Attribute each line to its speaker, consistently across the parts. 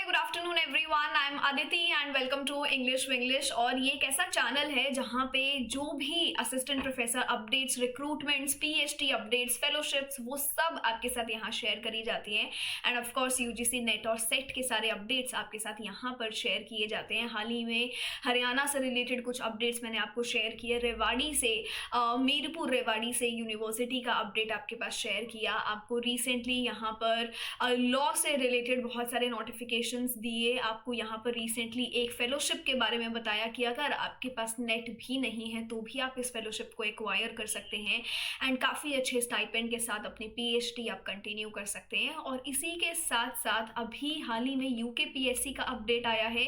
Speaker 1: Good afternoon everyone. I am Aditi and welcome to English Vinglish. और ये एक ऐसा चैनल है जहाँ पे जो भी assistant professor updates, recruitments, PhD updates, fellowships, वो सब आपके साथ यहाँ शेयर करी जाती हैं। End of course UGC NET और सेट के सारे अपडेट्स आपके साथ यहाँ पर शेयर किए जाते हैं। हाल ही में हरियाणा से रिलेटेड कुछ अपडेट्स मैंने आपको शेयर किए, रेवाड़ी से मीरपुर रेवाड़ी से यूनिवर्सिटी का अपडेट आपके पास शेयर किया। आपको रिसेंटली यहाँ पर लॉ से रिलेटेड बहुत सारे नोटिफिकेशंस दिए। आपको यहाँ पर रिसेंटली एक फेलोशिप के बारे में बताया कि अगर आपके पास नेट भी नहीं है तो भी आप इस फेलोशिप को एक्वायर कर सकते हैं एंड काफ़ी अच्छे स्टाइपेंड के साथ अपनी पीएचडी आप कंटिन्यू कर सकते हैं। और इसी के साथ साथ अभी हाल ही में यूकेपीएससी का अपडेट आया है।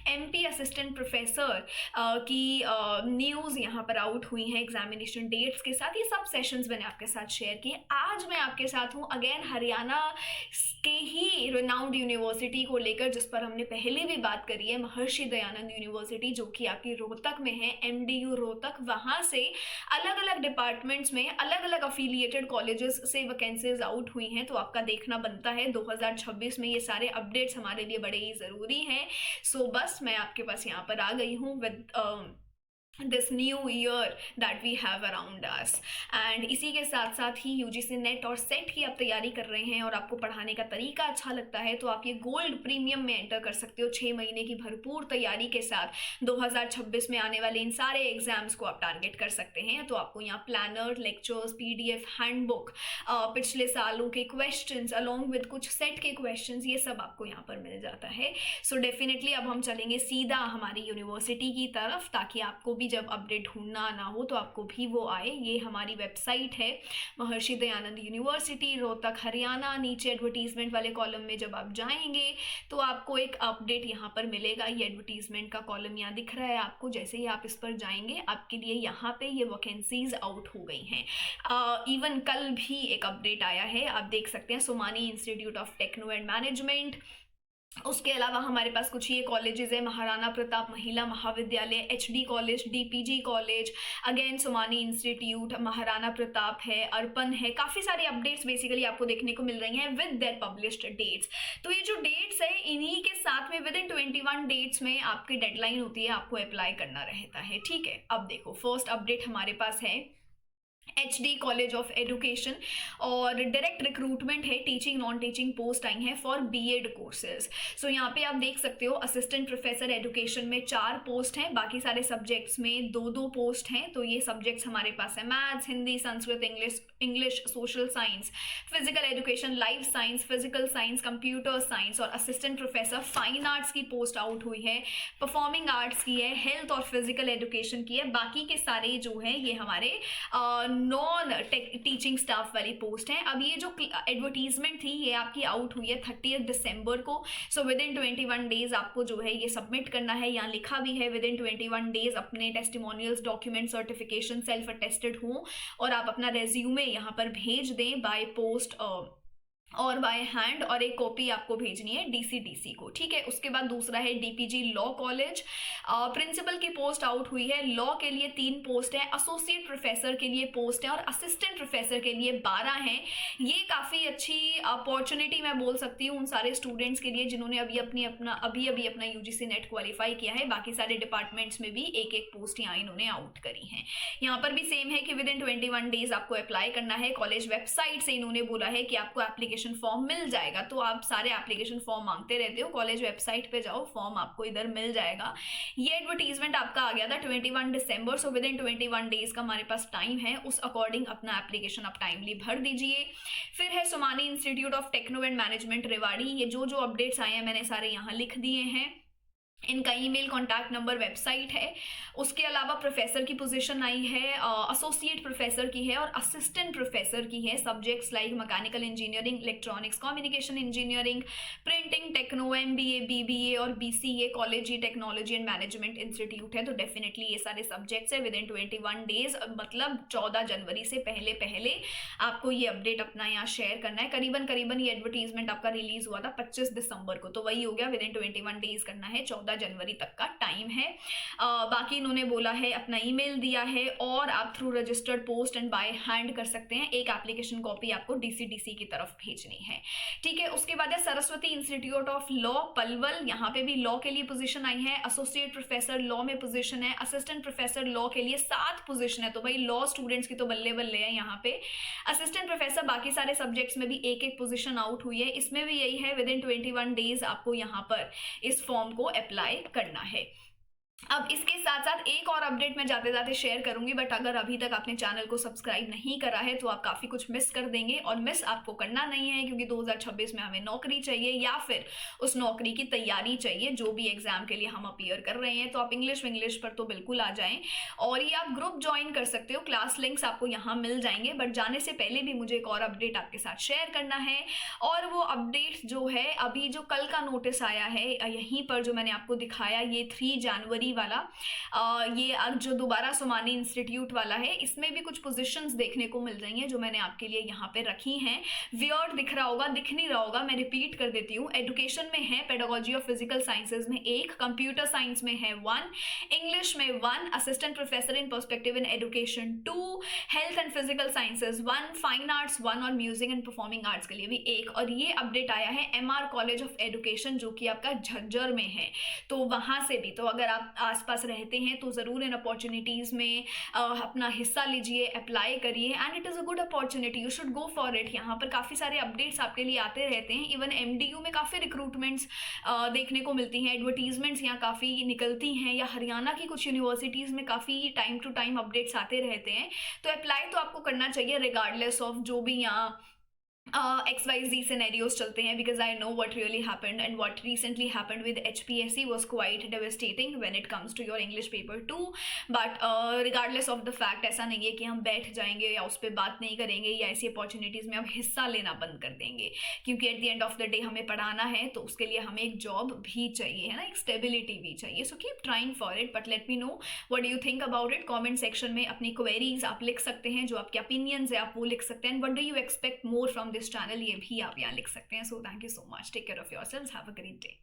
Speaker 1: एमपी असिस्टेंट प्रोफेसर की न्यूज़ यहाँ पर आउट हुई है एग्जामिनेशन डेट्स के साथ। ये सब सेशंस मैंने आपके साथ शेयर किए। आज मैं आपके साथ हूँ अगेन हरियाणा के ही रिनाउंड यूनिवर्सिटी को लेकर, जिस पर हमने पहले भी बात करी है, महर्षि दयानंद यूनिवर्सिटी, जो कि आपकी रोहतक में है, एमडीयू रोहतक। वहाँ से अलग अलग डिपार्टमेंट्स में अलग अलग अफिलिएटेड कॉलेजेस से वैकेंसीज आउट हुई हैं। तो आपका देखना बनता है 2026 में ये सारे अपडेट्स हमारे लिए बड़े ही ज़रूरी हैं। सो बस मैं आपके पास यहाँ पर आ गई हूँ with this new year that we have around us. And इसी के साथ साथ ही यूजीसी नेट और सेट की आप तैयारी कर रहे हैं और आपको पढ़ाने का तरीका अच्छा लगता है तो आप ये गोल्ड प्रीमियम में एंटर कर सकते हो। 6 महीने की भरपूर तैयारी के साथ 2026 में आने वाले इन सारे एग्जाम्स को आप टारगेट कर सकते हैं। तो आपको यहाँ प्लानर, लेक्चर्स, पीडीएफ, हैंडबुक, पिछले सालों के क्वेश्चंस अलॉन्ग विद कुछ सेट के क्वेश्चंस, ये सब आपको यहाँ पर मिल जाता है। सो डेफिनेटली अब हम चलेंगे सीधा हमारी यूनिवर्सिटी की तरफ, ताकि आपको जब अपडेट ढूंढना ना हो तो आपको भी वो आए। ये हमारी वेबसाइट है महर्षि दयानंद यूनिवर्सिटी रोहतक हरियाणा। नीचे एडवर्टीजमेंट वाले कॉलम में जब आप जाएंगे तो आपको एक अपडेट यहाँ पर मिलेगा। ये एडवर्टीजमेंट का कॉलम यहाँ दिख रहा है आपको। जैसे ही आप इस पर जाएंगे आपके लिए यहाँ पे ये वैकेंसीज आउट हो गई हैं। इवन कल भी एक अपडेट आया है, आप देख सकते हैं, Somani institute of techno and management. उसके अलावा हमारे पास कुछ ये कॉलेजेस है, महाराणा प्रताप महिला महाविद्यालय, HD college, DPG college, again Somani institute, Maharana Pratap है, अर्पण है। काफ़ी सारे अपडेट्स बेसिकली आपको देखने को मिल रही हैं विद देयर पब्लिश्ड डेट्स। तो ये जो डेट्स है इन्हीं के साथ में विद इन 21 डेट्स में आपकी डेडलाइन होती है, आपको अप्लाई करना रहता है। ठीक है, अब देखो फर्स्ट अपडेट हमारे पास है एचडी कॉलेज ऑफ एजुकेशन और डायरेक्ट रिक्रूटमेंट है। टीचिंग नॉन टीचिंग पोस्ट आई हैं फॉर बीएड कोर्सेज। सो यहाँ पे आप देख सकते हो असिस्टेंट प्रोफेसर एजुकेशन में 4 पोस्ट हैं, बाकी सारे सब्जेक्ट्स में 2-2 पोस्ट हैं। तो ये सब्जेक्ट्स हमारे पास है maths, Hindi, Sanskrit, English, social science, physical education, life science, physical science, computer science. और असिस्टेंट प्रोफेसर फाइन आर्ट्स की पोस्ट आउट हुई है, परफॉर्मिंग आर्ट्स की है, हेल्थ और फिजिकल एजुकेशन की है। बाकी के सारे जो है ये हमारे नॉन टीचिंग स्टाफ वाली पोस्ट है। अब ये जो एडवर्टीजमेंट थी ये आपकी आउट हुई है 30 दिसंबर को। सो विद इन 21 डेज आपको जो है ये सबमिट करना है। यहाँ लिखा भी है विद इन 21 डेज अपने testimonials, document, certification self attested हो और आप अपना रेज्यूमे यहाँ पर भेज दें बाय पोस्ट और बाय हैंड, और एक कॉपी आपको भेजनी है डीसीडीसी को। ठीक है, उसके बाद दूसरा है डीपीजी लॉ कॉलेज। प्रिंसिपल की पोस्ट आउट हुई है। लॉ के लिए 3 पोस्ट है, एसोसिएट प्रोफेसर के लिए पोस्ट है और असिस्टेंट प्रोफेसर के लिए 12 हैं। ये काफ़ी अच्छी अपॉर्चुनिटी मैं बोल सकती हूँ उन सारे स्टूडेंट्स के लिए जिन्होंने अभी अपना यूजीसी नेट क्वालिफाई किया है। बाकी सारे डिपार्टमेंट्स में भी एक पोस्ट यहाँ इन्होंने आउट करी हैं। यहाँ पर भी सेम है कि विद इन 21 डेज आपको अप्लाई करना है। कॉलेज वेबसाइट से इन्होंने बोला है कि आपको एप्लीकेशन फॉर्म मिल जाएगा। तो आप सारे एप्लीकेशन फॉर्म मांगते रहते हो, कॉलेज वेबसाइट पे जाओ, फॉर्म आपको इधर मिल जाएगा। ये एडवर्टीजमेंट आपका आ गया था 21 दिसंबर। सो विद इन 21 डेज का हमारे पास टाइम है, उस अकॉर्डिंग अपना एप्लीकेशन आप टाइमली भर दीजिए। फिर है Somani institute of techno and management Rewari. ये जो अपडेट्स आए हैं मैंने सारे यहाँ लिख दिए हैं। इनका ईमेल, कॉन्टैक्ट नंबर, वेबसाइट है। उसके अलावा प्रोफेसर की पोजीशन आई है, एसोसिएट प्रोफेसर की है और असिस्टेंट प्रोफेसर की है। Subjects like mechanical engineering, electronics, communication engineering, printing, techno, MBA, BBA और बीसीए। कॉलेज ही टेक्नोलॉजी एंड मैनेजमेंट इंस्टीट्यूट है। तो डेफिनेटली ये सारे सब्जेक्ट्स है। विद इन 21 डेज मतलब 14 जनवरी से पहले आपको ये अपडेट अपना यहाँ शेयर करना है। करीबन ये एडवर्टीजमेंट आपका रिलीज हुआ था 25 दिसंबर को, तो वही हो गया। विद इन 21 डेज करना है, 14 जनवरी तक का टाइम है। बाकी इन्होंने बोला है, अपना ईमेल दिया है और आप through registered post and by hand कर सकते हैं। एक एप्लीकेशन कॉपी आपको डीसीडीसी की तरफ भेजनी है, ठीक है। उसके बाद है Saraswati institute of law Palwal, यहाँ पे भी लॉ के लिए पोजीशन आई है। एसोसिएट प्रोफेसर लॉ में पोजीशन है, असिस्टेंट प्रोफेसर लॉ के लिए 7 पोजीशन है। तो भाई लॉ स्टूडेंट्स की तो बल्ले बल्ले है यहाँ पे। असिस्टेंट प्रोफेसर बाकी सारे सब्जेक्ट्स में भी एक एक पोजीशन आउट हुई है, इसमें भी यही है, विद इन 21 डेज आपको यहाँ पर इस फॉर्म को अप्लाई करना है। अब इसके साथ साथ एक और अपडेट मैं जाते जाते शेयर करूंगी, बट अगर अभी तक आपने चैनल को सब्सक्राइब नहीं करा है तो आप काफी कुछ मिस कर देंगे, और मिस आपको करना नहीं है, क्योंकि 2026 में हमें नौकरी चाहिए या फिर उस नौकरी की तैयारी चाहिए जो भी एग्जाम के लिए हम अपीयर कर रहे हैं। तो आप इंग्लिश पर तो बिल्कुल आ जाएं, और ये आप ग्रुप ज्वाइन कर सकते हो, क्लास लिंक्स आपको यहाँ मिल जाएंगे। बट जाने से पहले भी मुझे एक और अपडेट आपके साथ शेयर करना है, और वो अपडेट जो है, अभी जो कल का नोटिस आया है यहीं पर जो मैंने आपको दिखाया, ये 3 जनवरी वाला, ये जो दोबारा सोमानी इंस्टीट्यूट वाला है, इसमें भी कुछ पोजीशंस देखने को मिल रही हैं जो मैंने आपके लिए यहाँ पे रखी हैं। वियर्ड दिख रहा होगा, दिख नहीं रहा होगा, मैं रिपीट कर देती हूँ। एजुकेशन में है, पेडागोजी ऑफ फिजिकल साइंसेज में 1, कंप्यूटर साइंस में है 1, इंग्लिश में 1, assistant professor in perspective in education 2, health and physical sciences 1, fine arts 1 और म्यूजिक एंड परफॉर्मिंग आर्ट्स के लिए भी 1। और ये अपडेट आया है MR कॉलेज ऑफ एजुकेशन जो कि आपका झज्जर में है, तो वहां से भी, तो अगर आप आसपास रहते हैं तो ज़रूर इन अपॉर्चुनिटीज़ में अपना हिस्सा लीजिए, अप्लाई करिए, and it is a good opportunity, you should go for it. यहाँ पर काफ़ी सारे अपडेट्स आपके लिए आते रहते हैं। इवन MDU में काफ़ी रिक्रूटमेंट्स देखने को मिलती हैं, एडवर्टीजमेंट्स यहाँ काफ़ी निकलती हैं, या हरियाणा की कुछ यूनिवर्सिटीज़ में काफ़ी टाइम टू टाइम अपडेट्स आते रहते हैं। तो अप्लाई तो आपको करना चाहिए रिगार्डलेस ऑफ जो भी यहाँ XYZ scenarios चलते हैं, because I know what really happened and what recently happened with HPSC was quite devastating when it comes to your English paper too. But regardless of the fact, ऐसा नहीं है कि हम बैठ जाएंगे या उस पर बात नहीं करेंगे या ऐसी अपॉर्चुनिटीज़ में हम हिस्सा लेना बंद कर देंगे, क्योंकि at the end of the day हमें पढ़ाना है, तो उसके लिए हमें एक जॉब भी चाहिए, है ना, एक स्टेबिलिटी भी चाहिए। So keep trying for it, but let me know what do you think about it. Comment section में अपनी क्वेरीज आप लिख सकते हैं, जो आपके ओपिनियंस है आप वो लिख सकते हैं, what do you expect more from this channel, ये भी आप यहाँ लिख सकते हैं। So thank you so much, take care of yourselves, have a great day.